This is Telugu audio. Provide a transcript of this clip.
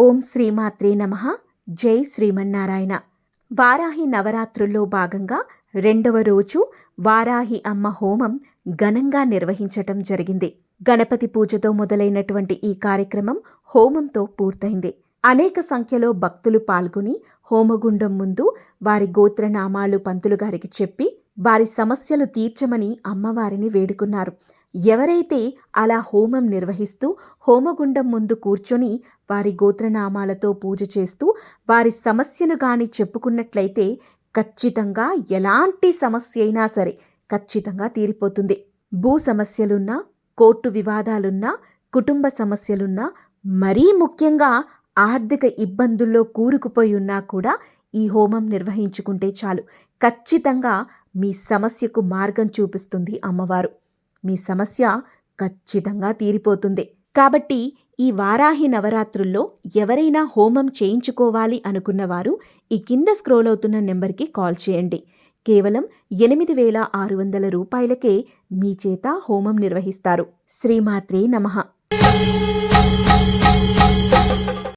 ఓం శ్రీమాత్రే నమః. జై శ్రీమన్నారాయణ. వారాహి నవరాత్రుల్లో భాగంగా 2వ రోజు వారాహి అమ్మ హోమం ఘనంగా నిర్వహించటం జరిగింది. గణపతి పూజతో మొదలైనటువంటి ఈ కార్యక్రమం హోమంతో పూర్తయింది. అనేక సంఖ్యలో భక్తులు పాల్గొని హోమగుండం ముందు వారి గోత్రనామాలు పంతులు గారికి చెప్పి వారి సమస్యలు తీర్చమని అమ్మవారిని వేడుకున్నారు. ఎవరైతే అలా హోమం నిర్వహిస్తూ హోమగుండం ముందు కూర్చొని వారి గోత్రనామాలతో పూజ చేస్తూ వారి సమస్యను గాని చెప్పుకున్నట్లయితే ఖచ్చితంగా ఎలాంటి సమస్య అయినా సరే ఖచ్చితంగా తీరిపోతుంది. భూ సమస్యలున్నా, కోర్టు వివాదాలున్నా, కుటుంబ సమస్యలున్నా, మరీ ముఖ్యంగా ఆర్థిక ఇబ్బందుల్లో కూరుకుపోయి ఉన్నా కూడా ఈ హోమం నిర్వహించుకుంటే చాలు, ఖచ్చితంగా మీ సమస్యకు మార్గం చూపిస్తుంది అమ్మవారు. మీ సమస్య ఖచ్చితంగా తీరిపోతుంది. కాబట్టి ఈ వారాహి నవరాత్రుల్లో ఎవరైనా హోమం చేయించుకోవాలి అనుకున్నవారు ఈ కింద స్క్రోల్ అవుతున్న నెంబర్కి కాల్ చేయండి. కేవలం 8,600 రూపాయలకే మీ చేత హోమం నిర్వహిస్తారు. శ్రీమాత్రే నమః.